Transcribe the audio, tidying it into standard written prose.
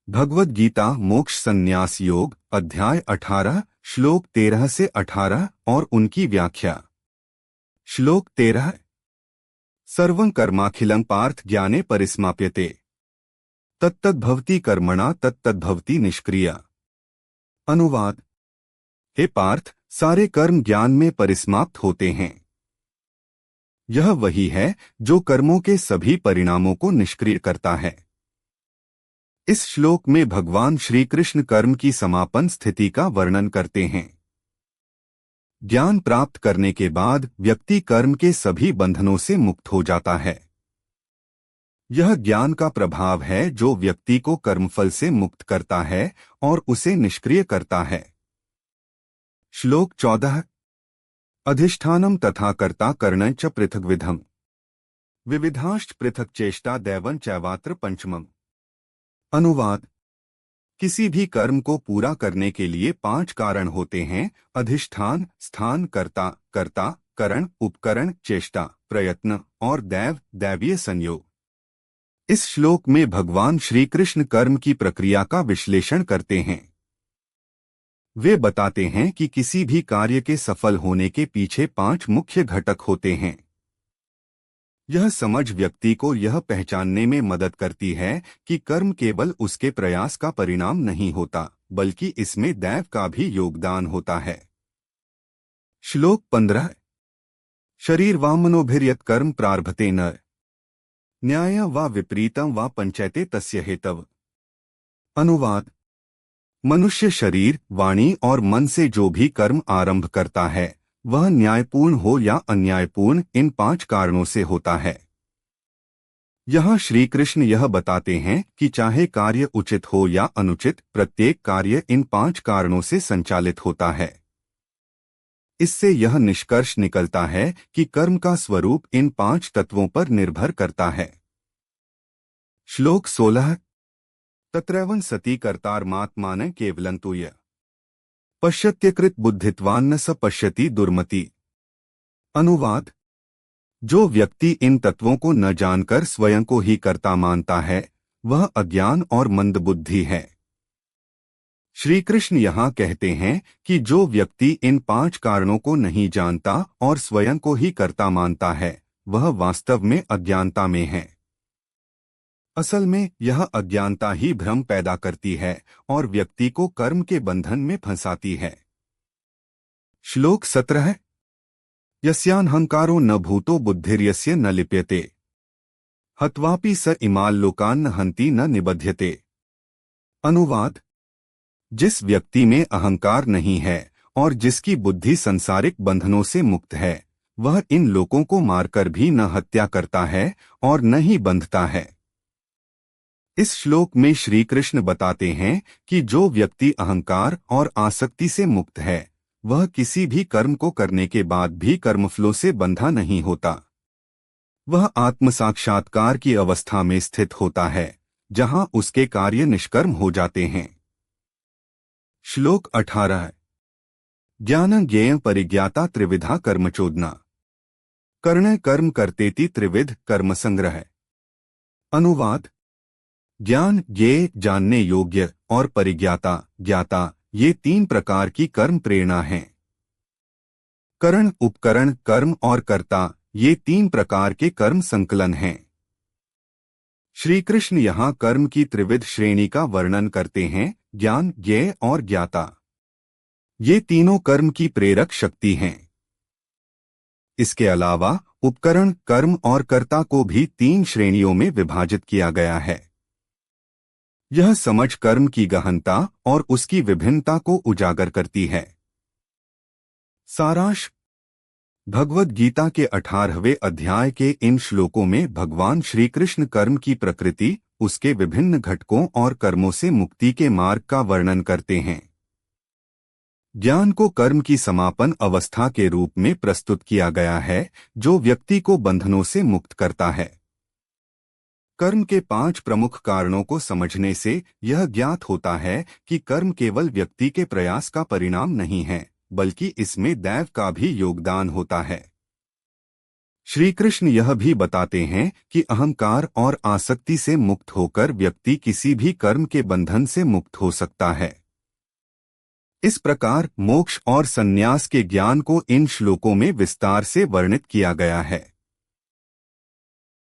भगवद गीता मोक्ष संन्यास योग अध्याय 18 श्लोक 13 से 18 और उनकी व्याख्या। श्लोक 13। सर्वं कर्माखिलं पार्थ ज्ञाने परिसमाप्यते तत्तद्भवति कर्मणा तत्तद्भवति निष्क्रिया। अनुवाद। हे पार्थ, सारे कर्म ज्ञान में परिसमाप्त होते हैं। यह वही है जो कर्मों के सभी परिणामों को निष्क्रिय करता है। इस श्लोक में भगवान श्री कृष्ण कर्म की समापन स्थिति का वर्णन करते हैं। ज्ञान प्राप्त करने के बाद व्यक्ति कर्म के सभी बंधनों से मुक्त हो जाता है। यह ज्ञान का प्रभाव है जो व्यक्ति को कर्मफल से मुक्त करता है और उसे निष्क्रिय करता है। श्लोक 14। अधिष्ठानम तथा कर्ता करणं च पृथग्विधम् विविधाश्च पृथक चेष्टा दैवं चैवात्र पंचमम्। अनुवाद। किसी भी कर्म को पूरा करने के लिए 5 कारण होते हैं: अधिष्ठान, स्थान, कर्ता, करण, उपकरण, चेष्टा, प्रयत्न और दैवीय संयोग। इस श्लोक में भगवान श्री कृष्ण कर्म की प्रक्रिया का विश्लेषण करते हैं। वे बताते हैं कि किसी भी कार्य के सफल होने के पीछे 5 मुख्य घटक होते हैं। यह समझ व्यक्ति को यह पहचानने में मदद करती है कि कर्म केवल उसके प्रयास का परिणाम नहीं होता, बल्कि इसमें दैव का भी योगदान होता है। श्लोक 15। शरीर वा मनोभिर्यत् कर्म प्रारभते न न्याय वा विपरीतम वा पंचैते तस्य हेतव। अनुवाद। मनुष्य शरीर, वाणी और मन से जो भी कर्म आरंभ करता है वह न्यायपूर्ण हो या अन्यायपूर्ण, इन 5 कारणों से होता है। यहाँ श्री कृष्ण यह बताते हैं कि चाहे कार्य उचित हो या अनुचित, प्रत्येक कार्य इन 5 कारणों से संचालित होता है। इससे यह निष्कर्ष निकलता है कि कर्म का स्वरूप इन 5 तत्वों पर निर्भर करता है। श्लोक 16। तत्रैवं सति कर्तारमात्मानं केवलं तु यः पश्यत्यकृत बुद्धित्वान् न स पश्यति दुर्मति। अनुवाद। जो व्यक्ति इन तत्वों को न जानकर स्वयं को ही कर्ता मानता है वह अज्ञान और मंदबुद्धि है। श्री कृष्ण यहाँ कहते हैं कि जो व्यक्ति इन 5 कारणों को नहीं जानता और स्वयं को ही कर्ता मानता है वह वास्तव में अज्ञानता में है। असल में यह अज्ञानता ही भ्रम पैदा करती है और व्यक्ति को कर्म के बंधन में फंसाती है। श्लोक 17। यस्याहंकारो न भूतो बुद्धिर्यस्य न लिप्यते हत्वापि स इमाल लोकान् न हन्ति न निबध्यते। अनुवाद। जिस व्यक्ति में अहंकार नहीं है और जिसकी बुद्धि सांसारिक बंधनों से मुक्त है वह इन लोकों को मारकर भी न हत्या करता है और न ही बंधता है। इस श्लोक में श्री कृष्ण बताते हैं कि जो व्यक्ति अहंकार और आसक्ति से मुक्त है वह किसी भी कर्म को करने के बाद भी कर्मफलों से बंधा नहीं होता। वह आत्म साक्षात्कार की अवस्था में स्थित होता है जहां उसके कार्य निष्कर्म हो जाते हैं। श्लोक 18। ज्ञानं ज्ञेयं परिज्ञाता त्रिविधा कर्मचोदना कर्ण कर्म कर्तेति त्रिविध कर्म संग्रह। अनुवाद। ज्ञान, ज्ञेय, जानने योग्य और परिज्ञाता, ज्ञाता, ये 3 प्रकार की कर्म प्रेरणा हैं। करण, उपकरण, कर्म और कर्ता, ये 3 प्रकार के कर्म संकलन हैं। श्री कृष्ण यहाँ कर्म की त्रिविध श्रेणी का वर्णन करते हैं: ज्ञान, ज्ञेय और ज्ञाता। ये तीनों कर्म की प्रेरक शक्ति हैं। इसके अलावा उपकरण, कर्म और कर्ता को भी 3 श्रेणियों में विभाजित किया गया है। यह समझ कर्म की गहनता और उसकी विभिन्नता को उजागर करती है। सारांश। भगवद गीता के 18वें अध्याय के इन श्लोकों में भगवान श्री कृष्ण कर्म की प्रकृति, उसके विभिन्न घटकों और कर्मों से मुक्ति के मार्ग का वर्णन करते हैं। ज्ञान को कर्म की समापन अवस्था के रूप में प्रस्तुत किया गया है जो व्यक्ति को बंधनों से मुक्त करता है। कर्म के 5 प्रमुख कारणों को समझने से यह ज्ञात होता है कि कर्म केवल व्यक्ति के प्रयास का परिणाम नहीं है, बल्कि इसमें दैव का भी योगदान होता है। श्री कृष्ण यह भी बताते हैं कि अहंकार और आसक्ति से मुक्त होकर व्यक्ति किसी भी कर्म के बंधन से मुक्त हो सकता है। इस प्रकार मोक्ष और संन्यास के ज्ञान को इन श्लोकों में विस्तार से वर्णित किया गया है।